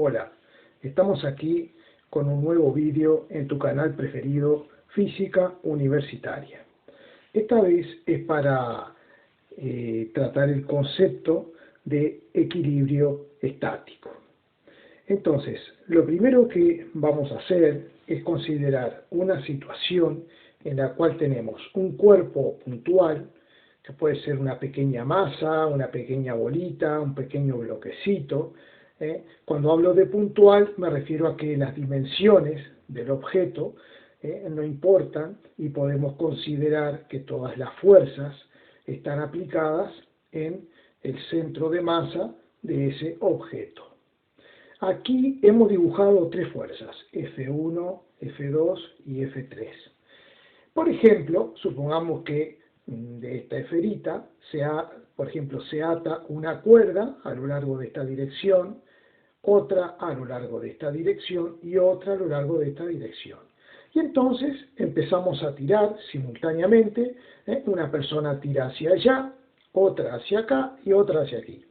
Hola, estamos aquí con un nuevo vídeo en tu canal preferido, Física Universitaria. Esta vez es para tratar el concepto de equilibrio estático. Entonces, lo primero que vamos a hacer es considerar una situación en la cual tenemos un cuerpo puntual, que puede ser una pequeña masa, una pequeña bolita, un pequeño bloquecito. Cuando hablo de puntual me refiero a que las dimensiones del objeto no importan y podemos considerar que todas las fuerzas están aplicadas en el centro de masa de ese objeto. Aquí hemos dibujado tres fuerzas, F1, F2 y F3. Por ejemplo, supongamos que de esta esferita, por ejemplo, se ata una cuerda a lo largo de esta dirección, otra a lo largo de esta dirección y otra a lo largo de esta dirección. Y entonces empezamos a tirar simultáneamente, una persona tira hacia allá, otra hacia acá y otra hacia aquí.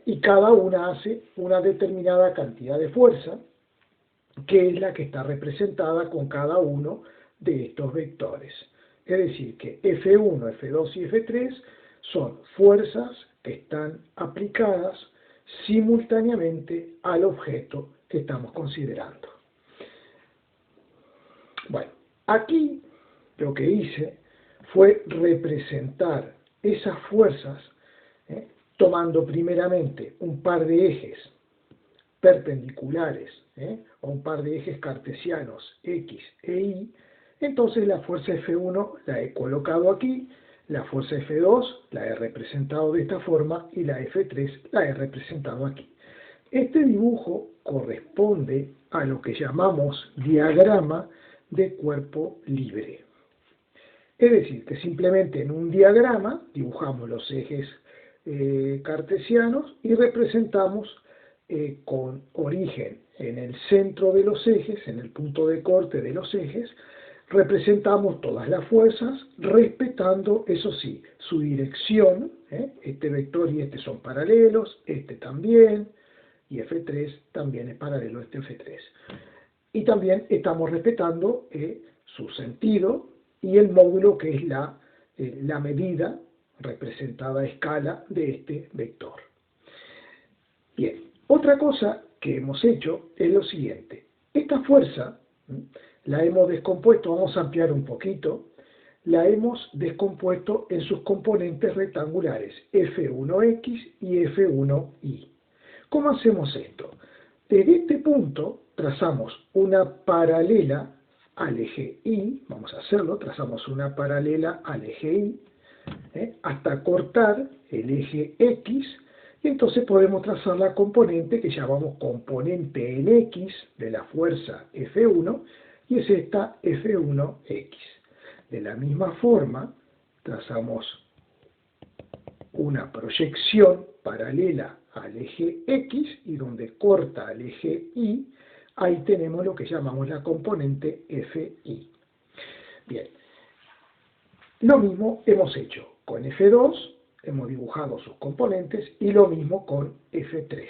Y cada una hace una determinada cantidad de fuerza, que es la que está representada con cada uno de estos vectores. Es decir, que F1, F2 y F3 son fuerzas que están aplicadas simultáneamente al objeto que estamos considerando. Bueno, aquí lo que hice fue representar esas fuerzas tomando primeramente un par de ejes perpendiculares o un par de ejes cartesianos X e Y. Entonces la fuerza F1 la he colocado aquí, la fuerza F2 la he representado de esta forma y la F3 la he representado aquí. Este dibujo corresponde a lo que llamamos diagrama de cuerpo libre. Es decir, que simplemente en un diagrama dibujamos los ejes cartesianos y representamos con origen en el centro de los ejes, en el punto de corte de los ejes, representamos todas las fuerzas respetando, eso sí, su dirección. Este vector y este son paralelos, este también, y F3 también es paralelo a este F3. Y también estamos respetando su sentido y el módulo, que es la medida representada a escala de este vector. Bien, otra cosa que hemos hecho es lo siguiente. Esta fuerza la hemos descompuesto, vamos a ampliar un poquito, la hemos descompuesto en sus componentes rectangulares, F1X y F1Y. ¿Cómo hacemos esto? Desde este punto trazamos una paralela al eje Y, vamos a hacerlo, trazamos una paralela al eje Y, hasta cortar el eje X, y entonces podemos trazar la componente que llamamos componente en X de la fuerza F1, y es esta F1X. De la misma forma, trazamos una proyección paralela al eje X, y donde corta el eje Y, ahí tenemos lo que llamamos la componente FI. Bien, lo mismo hemos hecho con F2, hemos dibujado sus componentes, y lo mismo con F3.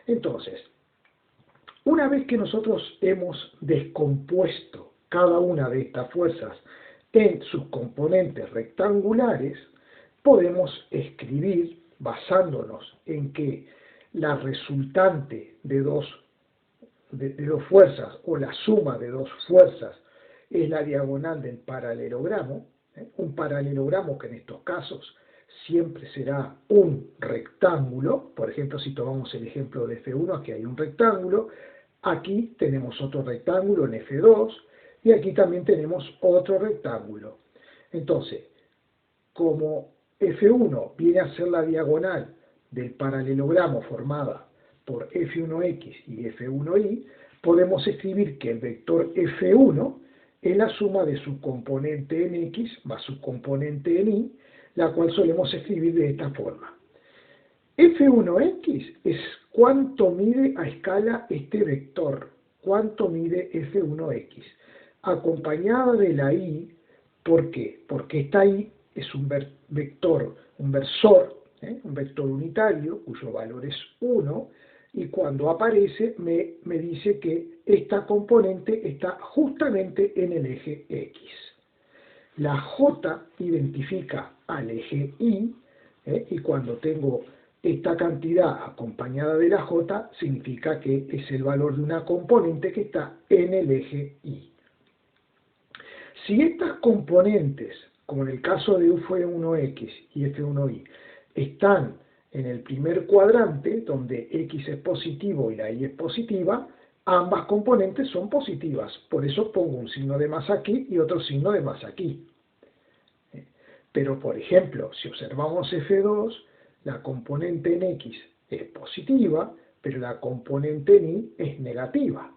Entonces, una vez que nosotros hemos descompuesto cada una de estas fuerzas en sus componentes rectangulares, podemos escribir, basándonos en que la resultante de dos fuerzas, o la suma de dos fuerzas, es la diagonal del paralelogramo. Un paralelogramo que en estos casos siempre será un rectángulo. Por ejemplo, si tomamos el ejemplo de F1, aquí hay un rectángulo, aquí tenemos otro rectángulo en F2, y aquí también tenemos otro rectángulo. Entonces, como F1 viene a ser la diagonal del paralelogramo formada por F1X y F1Y, podemos escribir que el vector F1 es la suma de su componente en X más su componente en Y, la cual solemos escribir de esta forma. F1X es cuánto mide a escala este vector, cuánto mide F1X, acompañada de la Y. ¿Por qué? Porque esta Y es un vector, un versor, un vector unitario, cuyo valor es 1, y cuando aparece me dice que esta componente está justamente en el eje X. La J identifica al eje Y, y cuando tengo esta cantidad acompañada de la J, significa que es el valor de una componente que está en el eje Y. Si estas componentes, como en el caso de F1X y F1Y, están en el primer cuadrante, donde X es positivo y la Y es positiva, ambas componentes son positivas. Por eso pongo un signo de más aquí y otro signo de más aquí. Pero, por ejemplo, si observamos F2, la componente en X es positiva, pero la componente en Y es negativa.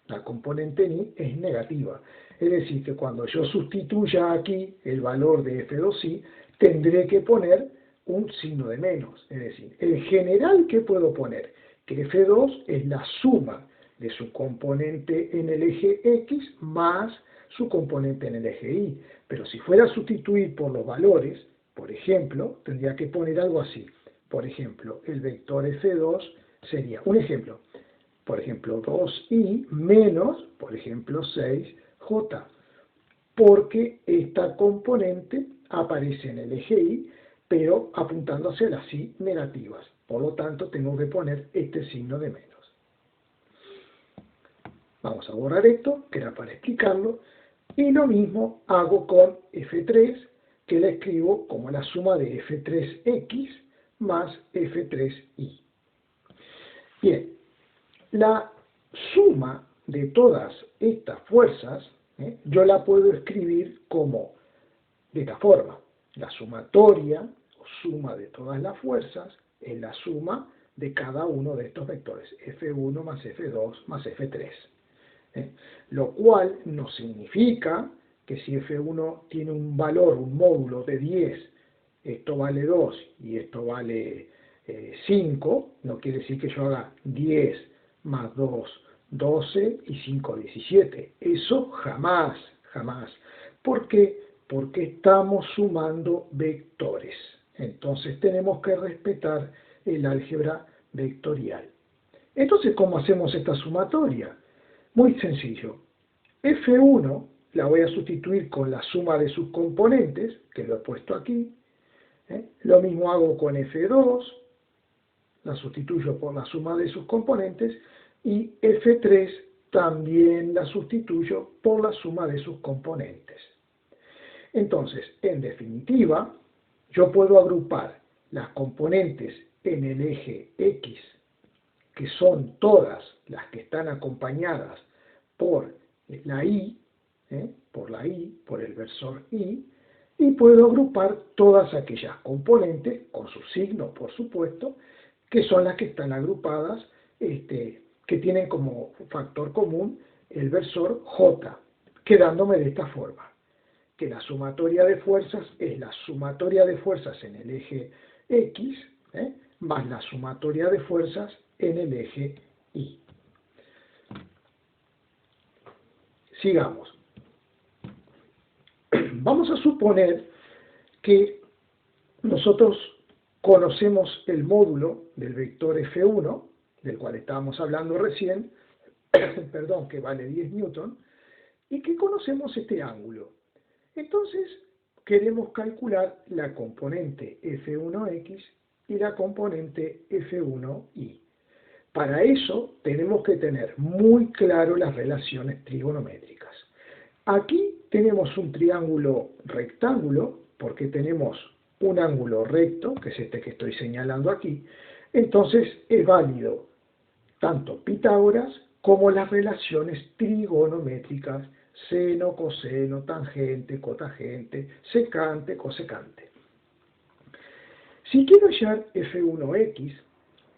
La componente en Y es negativa. Es decir, que cuando yo sustituya aquí el valor de F2Y, tendré que poner un signo de menos. Es decir, en general, ¿qué puedo poner? Que F2 es la suma de su componente en el eje X más su componente en el eje Y. Pero si fuera a sustituir por los valores, por ejemplo, tendría que poner algo así. Por ejemplo, el vector F2 sería, un ejemplo, por ejemplo, 2i menos, por ejemplo, 6j, porque esta componente aparece en el eje Y, pero apuntando hacia las y negativas. Por lo tanto, tengo que poner este signo de menos. Vamos a borrar esto, que era para explicarlo, y lo mismo hago con F3, que la escribo como la suma de F3X más F3Y. Bien, la suma de todas estas fuerzas, yo la puedo escribir como de esta forma. La sumatoria o suma de todas las fuerzas es la suma de cada uno de estos vectores, F1 más F2 más F3. Lo cual no significa que si F1 tiene un valor, un módulo de 10, esto vale 2 y esto vale 5, no quiere decir que yo haga 10 más 2, 12 y 5, 17. Eso jamás, jamás. ¿Por qué? Porque estamos sumando vectores. Entonces tenemos que respetar el álgebra vectorial. Entonces, ¿cómo hacemos esta sumatoria? Muy sencillo. F1 la voy a sustituir con la suma de sus componentes, que lo he puesto aquí. Lo mismo hago con F2, la sustituyo por la suma de sus componentes, y F3 también la sustituyo por la suma de sus componentes. Entonces, en definitiva, yo puedo agrupar las componentes en el eje X, que son todas las que están acompañadas por la Y, por el versor Y, y puedo agrupar todas aquellas componentes, con su signo, por supuesto, que son las que están agrupadas, que tienen como factor común el versor J, quedándome de esta forma, que la sumatoria de fuerzas es la sumatoria de fuerzas en el eje X, más la sumatoria de fuerzas en el eje Y. Sigamos. Vamos a suponer que nosotros conocemos el módulo del vector F1, del cual estábamos hablando recién, perdón, que vale 10 newton, y que conocemos este ángulo. Entonces, queremos calcular la componente F1X y la componente F1Y. Para eso tenemos que tener muy claro las relaciones trigonométricas. Aquí tenemos un triángulo rectángulo, porque tenemos un ángulo recto, que es este que estoy señalando aquí. Entonces es válido tanto Pitágoras como las relaciones trigonométricas, seno, coseno, tangente, cotangente, secante, cosecante. Si quiero hallar F1X,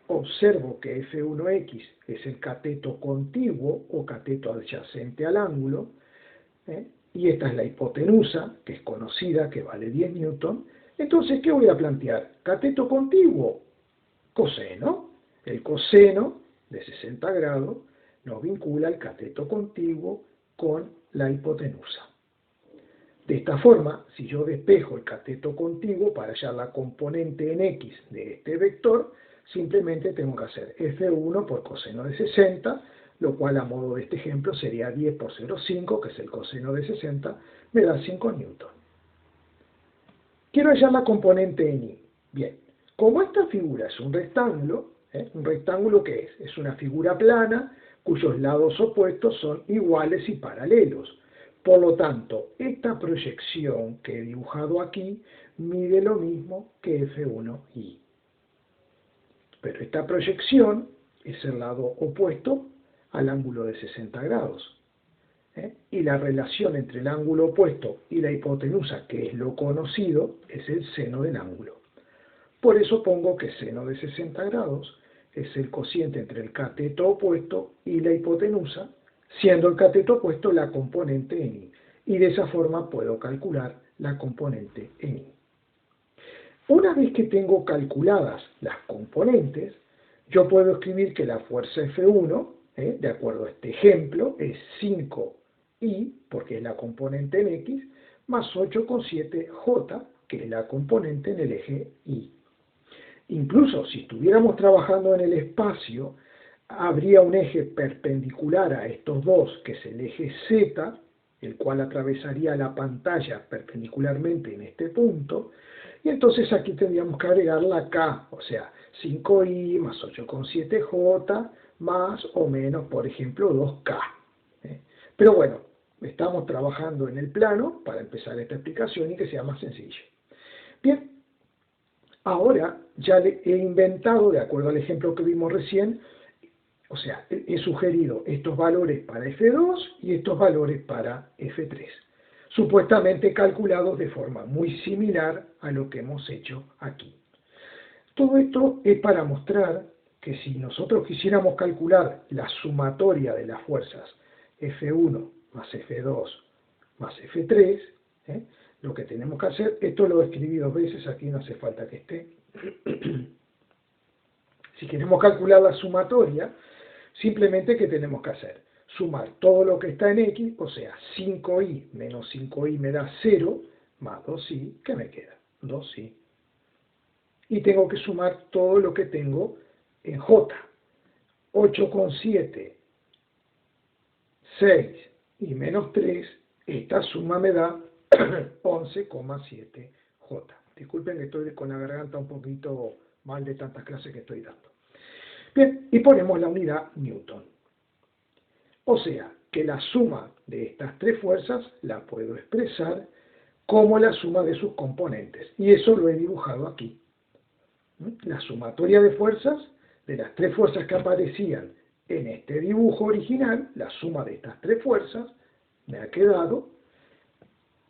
observo que F1X es el cateto contiguo o cateto adyacente al ángulo, y esta es la hipotenusa, que es conocida, que vale 10 newton. Entonces, ¿qué voy a plantear? Cateto contiguo, coseno. El coseno de 60 grados nos vincula el cateto contiguo con la hipotenusa. De esta forma, si yo despejo el cateto contiguo para hallar la componente en X de este vector, simplemente tengo que hacer F1 por coseno de 60, lo cual a modo de este ejemplo sería 10 por 0,5, que es el coseno de 60, me da 5 newton. Quiero hallar la componente en I. Bien, como esta figura es un rectángulo ¿qué es? Es una figura plana cuyos lados opuestos son iguales y paralelos. Por lo tanto, esta proyección que he dibujado aquí mide lo mismo que F1i. Pero esta proyección es el lado opuesto al ángulo de 60 grados. Y la relación entre el ángulo opuesto y la hipotenusa, que es lo conocido, es el seno del ángulo. Por eso pongo que seno de 60 grados es el cociente entre el cateto opuesto y la hipotenusa, siendo el cateto opuesto la componente en I. Y de esa forma puedo calcular la componente en I. Una vez que tengo calculadas las componentes, yo puedo escribir que la fuerza F1, de acuerdo a este ejemplo, es 5I, porque es la componente en X, más 8,7J, que es la componente en el eje Y. Incluso si estuviéramos trabajando en el espacio, habría un eje perpendicular a estos dos, que es el eje Z, el cual atravesaría la pantalla perpendicularmente en este punto, y entonces aquí tendríamos que agregar la K, o sea, 5I más 8,7J más o menos, por ejemplo, 2K. Pero bueno, estamos trabajando en el plano para empezar esta explicación y que sea más sencillo. Bien, ahora ya he inventado, de acuerdo al ejemplo que vimos recién, o sea, he sugerido estos valores para F2 y estos valores para F3, supuestamente calculados de forma muy similar a lo que hemos hecho aquí. Todo esto es para mostrar que si nosotros quisiéramos calcular la sumatoria de las fuerzas F1 más F2 más F3, lo que tenemos que hacer, esto lo escribí 2 veces, aquí no hace falta que esté. Si queremos calcular la sumatoria, simplemente ¿qué tenemos que hacer? Sumar todo lo que está en X, o sea, 5i menos 5i me da 0, más 2i, ¿qué me queda? 2i. Y tengo que sumar todo lo que tengo en J. 8,7, 6 y menos 3, esta suma me da 11,7J. Disculpen que estoy con la garganta un poquito mal de tantas clases que estoy dando. Bien, y ponemos la unidad Newton. O sea, que la suma de estas tres fuerzas la puedo expresar como la suma de sus componentes. Y eso lo he dibujado aquí. La sumatoria de fuerzas, de las tres fuerzas que aparecían en este dibujo original, la suma de estas tres fuerzas, me ha quedado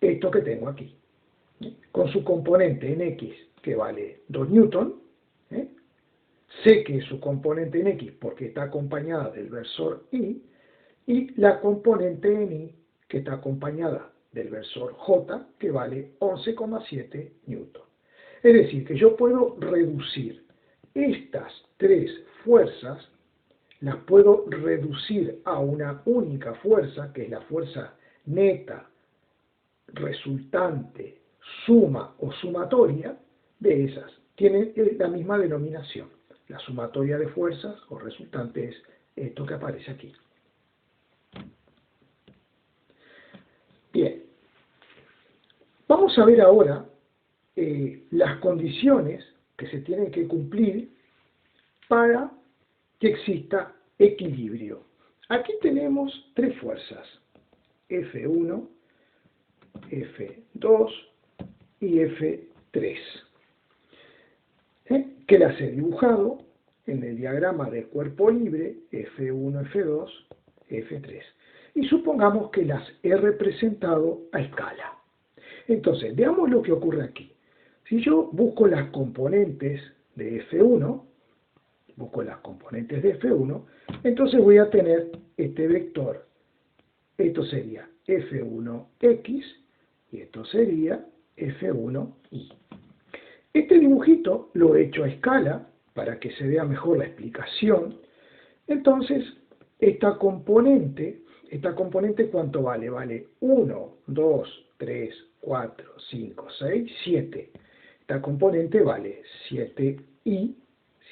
esto que tengo aquí. Con su componente en X, que vale 2 newton, sé que es su componente en X porque está acompañada del versor Y, y la componente en Y, que está acompañada del versor J, que vale 11,7 newton. Es decir, que yo puedo reducir estas tres fuerzas, las puedo reducir a una única fuerza, que es la fuerza neta, resultante, suma o sumatoria de esas. Tienen la misma denominación. La sumatoria de fuerzas o resultante es esto que aparece aquí. Bien, vamos a ver ahora las condiciones que se tienen que cumplir para que exista equilibrio. Aquí tenemos tres fuerzas, F1, F2 y F3, que las he dibujado en el diagrama de cuerpo libre, F1, F2, F3. Y supongamos que las he representado a escala. Entonces, veamos lo que ocurre aquí. Si yo busco las componentes de F1, entonces voy a tener este vector. Esto sería F1X y esto sería F1Y. Este dibujito lo he hecho a escala para que se vea mejor la explicación. Entonces, esta componente ¿cuánto vale? Vale 1, 2, 3, 4, 5, 6, 7. Esta componente vale 7i,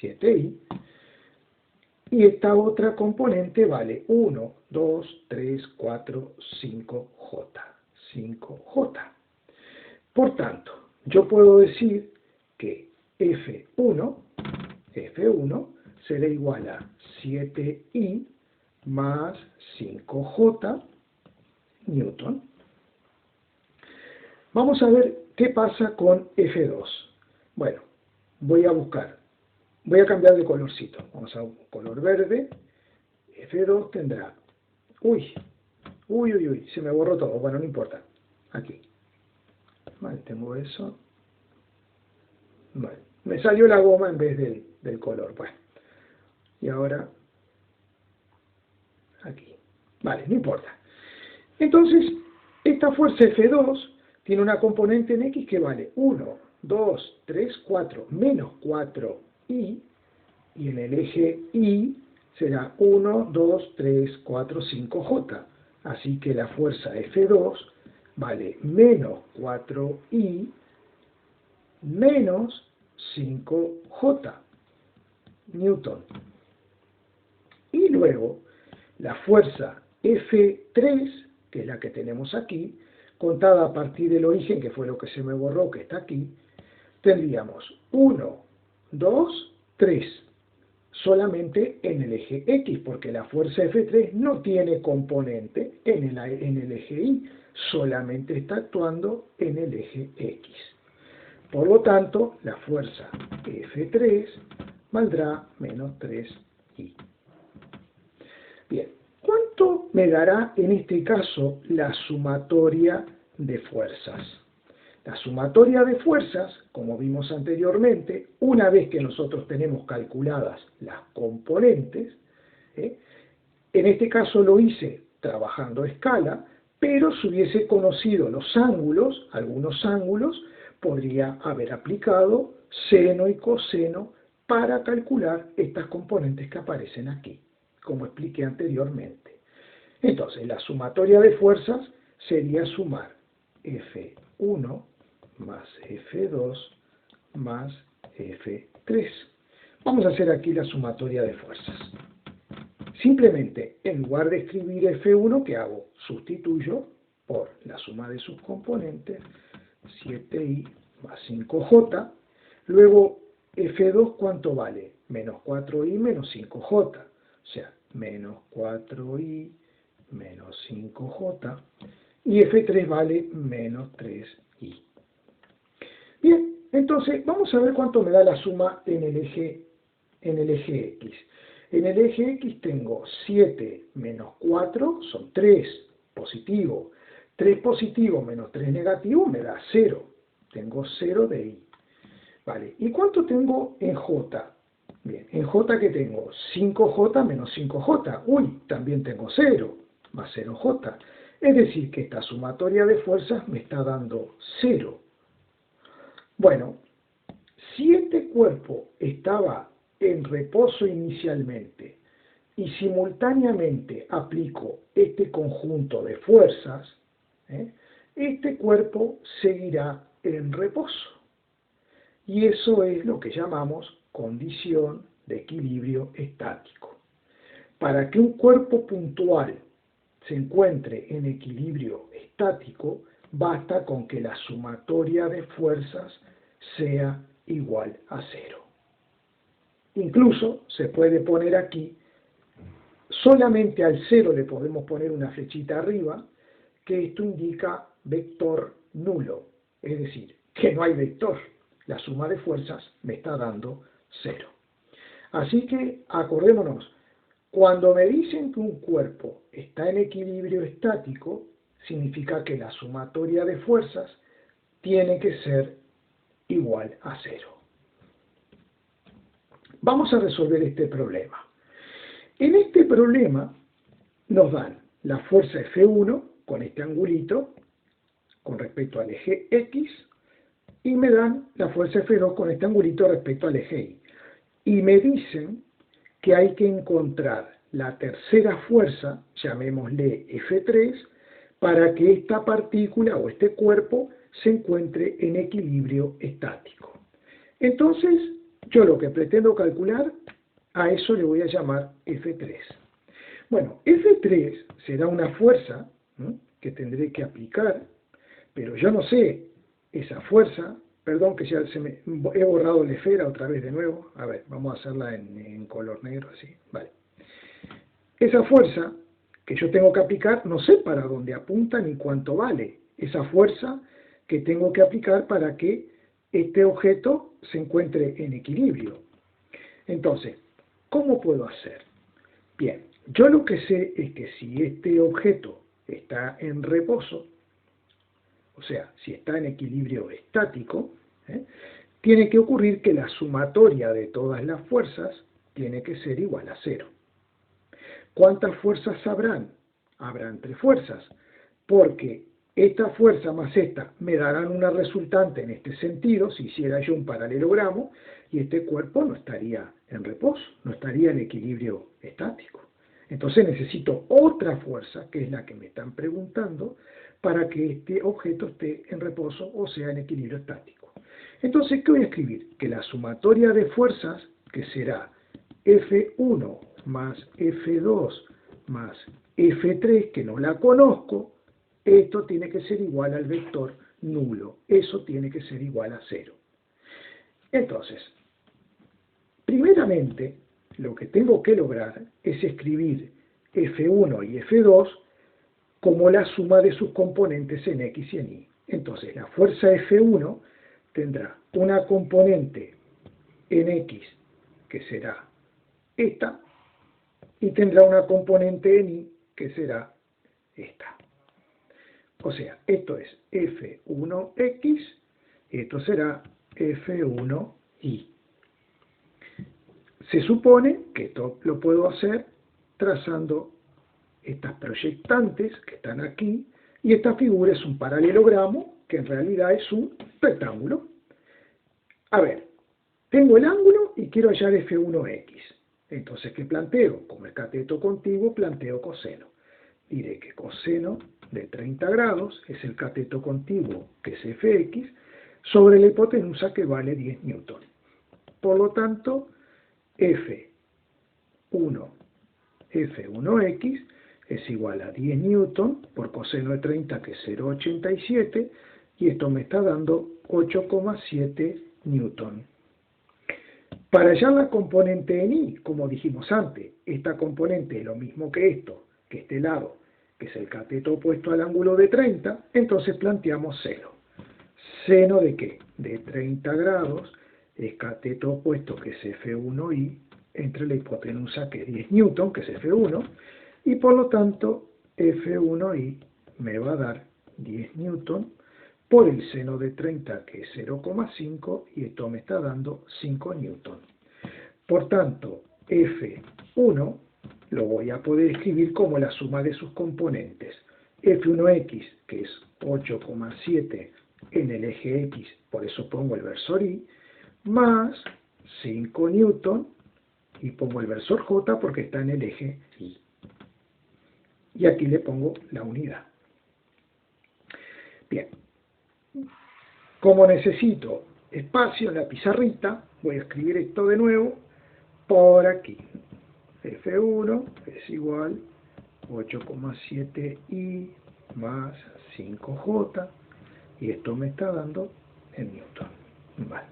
7i, y esta otra componente vale 1, 2, 3, 4, 5j, 5j. Por tanto, yo puedo decir que F1 será igual a 7i más 5j newton. Vamos a ver qué pasa con F2. Bueno, voy a cambiar de colorcito. Vamos a un color verde. F2 tendrá... Uy, se me borró todo. Bueno, no importa. Aquí. Vale, tengo eso. Vale, me salió la goma en vez del color. Bueno, y ahora aquí. Vale, no importa. Entonces, esta fuerza F2 tiene una componente en X que vale 1, 2, 3, 4, menos 4i, y en el eje Y será 1, 2, 3, 4, 5j. Así que la fuerza F2 vale menos 4i menos 5j newton. Y luego la fuerza F3, que es la que tenemos aquí, contada a partir del origen, que fue lo que se me borró, que está aquí, tendríamos 1, 2, 3, solamente en el eje X, porque la fuerza F3 no tiene componente en el eje Y, solamente está actuando en el eje X. Por lo tanto, la fuerza F3 valdrá menos 3i. Bien, ¿cuánto me dará en este caso la sumatoria de fuerzas? La sumatoria de fuerzas, como vimos anteriormente, una vez que nosotros tenemos calculadas las componentes, en este caso lo hice trabajando a escala, pero si hubiese conocido los ángulos, algunos ángulos, podría haber aplicado seno y coseno para calcular estas componentes que aparecen aquí, como expliqué anteriormente. Entonces, la sumatoria de fuerzas sería sumar F1 más F2 más F3. Vamos a hacer aquí la sumatoria de fuerzas. Simplemente, en lugar de escribir F1, ¿qué hago? Sustituyo por la suma de sus componentes, 7i más 5j. Luego, F2, ¿cuánto vale? Menos 4i menos 5j. O sea, menos 4i menos 5j. Y F3 vale menos 3i. Bien, entonces vamos a ver cuánto me da la suma en el eje X. En el eje X tengo 7 menos 4, son 3 positivo. 3 positivo menos 3 negativo me da 0. Tengo 0 de I. Vale, ¿y cuánto tengo en J? Bien, en J que tengo 5J menos 5J. Uy, también tengo 0, más 0J. Es decir, que esta sumatoria de fuerzas me está dando 0. Bueno, si este cuerpo estaba en reposo inicialmente y simultáneamente aplico este conjunto de fuerzas, este cuerpo seguirá en reposo. Y eso es lo que llamamos condición de equilibrio estático. Para que un cuerpo puntual se encuentre en equilibrio estático, basta con que la sumatoria de fuerzas sea igual a 0. Incluso se puede poner aquí, solamente al 0 le podemos poner una flechita arriba, que esto indica vector nulo, es decir, que no hay vector. La suma de fuerzas me está dando 0. Así que acordémonos, cuando me dicen que un cuerpo está en equilibrio estático, significa que la sumatoria de fuerzas tiene que ser igual a 0. Vamos a resolver este problema. En este problema nos dan la fuerza F1 con este angulito con respecto al eje X y me dan la fuerza F2 con este angulito respecto al eje Y. Y me dicen que hay que encontrar la tercera fuerza, llamémosle F3, para que esta partícula o este cuerpo se encuentre en equilibrio estático. Entonces, Yo lo que pretendo calcular, a eso le voy a llamar F3. Bueno, F3 será una fuerza, ¿no?, que tendré que aplicar, pero yo no sé esa fuerza. Perdón que ya he borrado la esfera otra vez de nuevo. A ver, vamos a hacerla en color negro, así. Vale. Esa fuerza que yo tengo que aplicar, no sé para dónde apunta ni cuánto vale. Esa fuerza que tengo que aplicar para que este objeto se encuentre en equilibrio. Entonces, ¿cómo puedo hacer? Bien, yo lo que sé es que si este objeto está en reposo, o sea, si está en equilibrio estático, tiene que ocurrir que la sumatoria de todas las fuerzas tiene que ser igual a 0. ¿Cuántas fuerzas habrán? Habrán 3 fuerzas, porque esta fuerza más esta me darán una resultante en este sentido, si hiciera yo un paralelogramo, y este cuerpo no estaría en reposo, no estaría en equilibrio estático. Entonces necesito otra fuerza, que es la que me están preguntando, para que este objeto esté en reposo o sea en equilibrio estático. Entonces, ¿qué voy a escribir? Que la sumatoria de fuerzas, que será F1 más F2 más F3, que no la conozco, esto tiene que ser igual al vector nulo. Eso tiene que ser igual a 0. Entonces, primeramente, lo que tengo que lograr es escribir F1 y F2 como la suma de sus componentes en X y en Y. Entonces, la fuerza F1 tendrá una componente en X, que será esta, y tendrá una componente en Y, que será esta. O sea, esto es F1X y esto será F1Y. Se supone que esto lo puedo hacer trazando estas proyectantes que están aquí, y esta figura es un paralelogramo que en realidad es un rectángulo. A ver, tengo el ángulo y quiero hallar F1X. Entonces, ¿qué planteo? Como el cateto contiguo, planteo coseno. Diré que coseno de 30 grados es el cateto contiguo, que es Fx, sobre la hipotenusa, que vale 10 newton. Por lo tanto, F1X es igual a 10 newton por coseno de 30, que es 0,87, y esto me está dando 8,7 newton. Para hallar la componente en Y, como dijimos antes, esta componente es lo mismo que esto, que este lado, que es el cateto opuesto al ángulo de 30, entonces planteamos 0. ¿Seno de qué? De 30 grados es cateto opuesto, que es F1Y, entre la hipotenusa, que es 10 newton, que es F1, y por lo tanto F1Y me va a dar 10 newton por el seno de 30, que es 0,5, y esto me está dando 5 newton. Por tanto, F1 lo voy a poder escribir como la suma de sus componentes. F1X, que es 8,7 en el eje X, por eso pongo el versor Y, más 5 newton, y pongo el versor J porque está en el eje Y. Y aquí le pongo la unidad. Bien. Como necesito espacio en la pizarrita, voy a escribir esto de nuevo por aquí. F1 es igual a 8,7I más 5J, y esto me está dando en newton. Vale.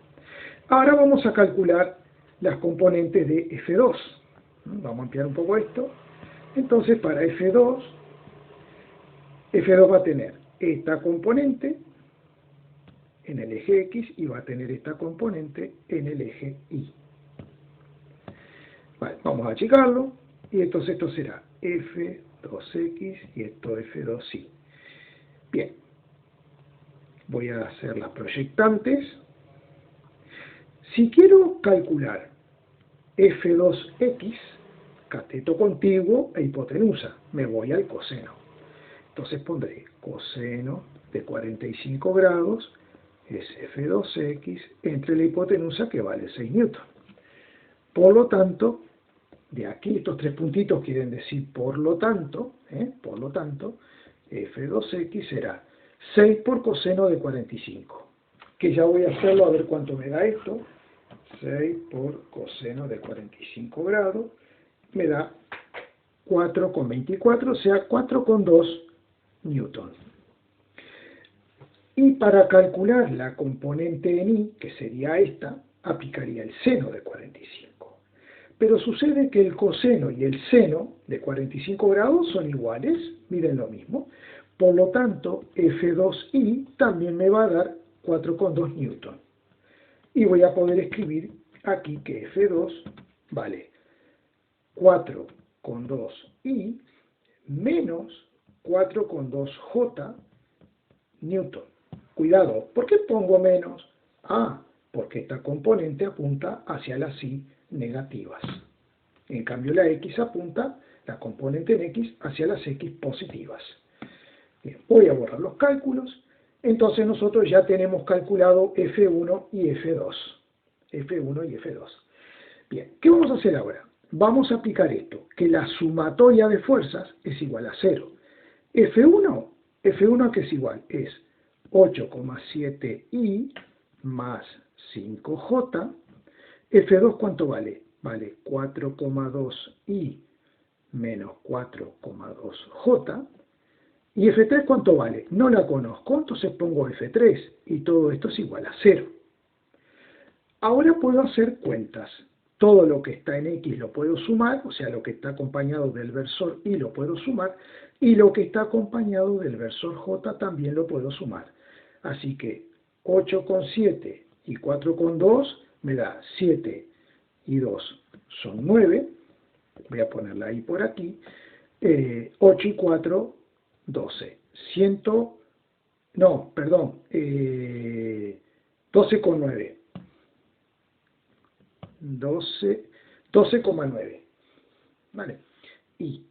Ahora vamos a calcular las componentes de F2. Vamos a ampliar un poco esto. Entonces, para F2 va a tener esta componente en el eje X y va a tener esta componente en el eje Y. Vale, vamos a achicarlo, y entonces esto será F2X y esto F2Y. Bien, voy a hacer las proyectantes. Si quiero calcular F2X, cateto contiguo e hipotenusa, me voy al coseno. Entonces pondré coseno de 45 grados es F2X entre la hipotenusa, que vale 6 newton. Por lo tanto, de aquí estos 3 puntitos quieren decir por lo tanto, F2X será 6 por coseno de 45, que ya voy a hacerlo a ver cuánto me da esto. 6 por coseno de 45 grados me da 4,24, o sea, 4,2 newton. Y para calcular la componente en I, que sería esta, aplicaría el seno de 45. Pero sucede que el coseno y el seno de 45 grados son iguales, miden lo mismo. Por lo tanto, F2I también me va a dar 4,2 newton. Y voy a poder escribir aquí que F2 vale 4,2I menos 4,2J newton. Cuidado, ¿por qué pongo menos? Porque esta componente apunta hacia las Y negativas. En cambio la X apunta, la componente en X, hacia las X positivas. Bien, voy a borrar los cálculos. Entonces nosotros ya tenemos calculado F1 y F2. F1 y F2. Bien, ¿qué vamos a hacer ahora? Vamos a aplicar esto, que la sumatoria de fuerzas es igual a 0. F1 ¿qué es igual? Es 8,7I más 5J. F2 ¿cuánto vale? Vale 4,2I menos 4,2J. ¿Y F3 cuánto vale? No la conozco, entonces pongo F3 y todo esto es igual a 0. Ahora puedo hacer cuentas. Todo lo que está en X lo puedo sumar, o sea, lo que está acompañado del versor Y lo puedo sumar, y lo que está acompañado del versor J también lo puedo sumar. Así que 8,7 y 4,2 me da 7 y 2 son 9. Voy a ponerla ahí por aquí. 8 y 4, 12. 12,9. 12,9. ¿Vale? Y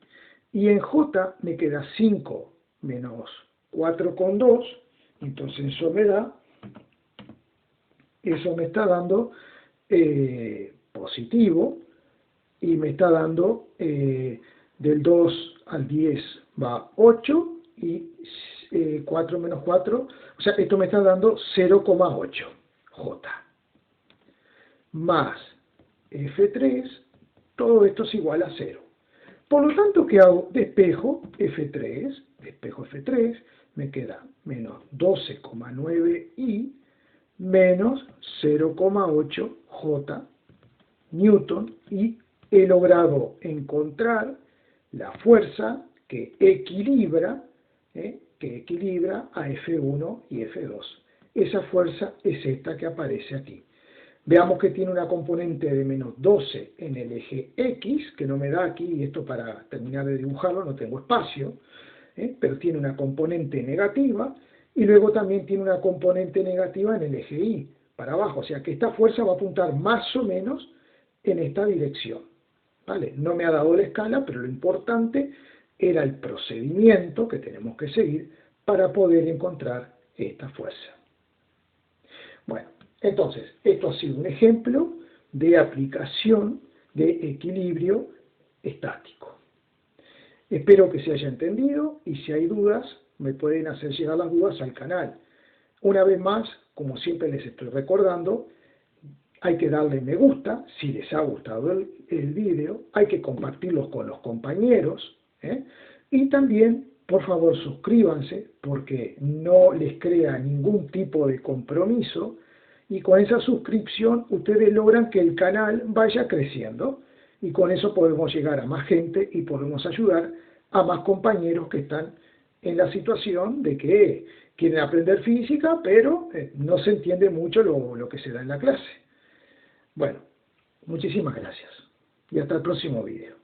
en J me queda 5 menos 4,2. Entonces eso me está dando positivo, y me está dando del 2 al 10 va 8, y 4 menos 4, o sea, esto me está dando 0,8 J. Más F3, todo esto es igual a 0. Por lo tanto, ¿qué hago? Despejo F3, me queda menos 12,9I menos 0,8 J newton, y he logrado encontrar la fuerza que equilibra a F1 y F2. Esa fuerza es esta que aparece aquí. Veamos que tiene una componente de menos 12 en el eje X, que no me da aquí, y esto para terminar de dibujarlo no tengo espacio, pero tiene una componente negativa, y luego también tiene una componente negativa en el eje Y, para abajo. O sea que esta fuerza va a apuntar más o menos en esta dirección. ¿Vale? No me ha dado la escala, pero lo importante era el procedimiento que tenemos que seguir para poder encontrar esta fuerza. Bueno, entonces, esto ha sido un ejemplo de aplicación de equilibrio estático. Espero que se haya entendido, y si hay dudas, me pueden hacer llegar las dudas al canal. Una vez más, como siempre les estoy recordando, hay que darle me gusta si les ha gustado el vídeo, hay que compartirlos con los compañeros, y también, por favor, suscríbanse, porque no les crea ningún tipo de compromiso, y con esa suscripción ustedes logran que el canal vaya creciendo, y con eso podemos llegar a más gente y podemos ayudar a más compañeros que están en la situación de que quieren aprender física, pero no se entiende mucho lo que se da en la clase. Bueno, muchísimas gracias y hasta el próximo vídeo.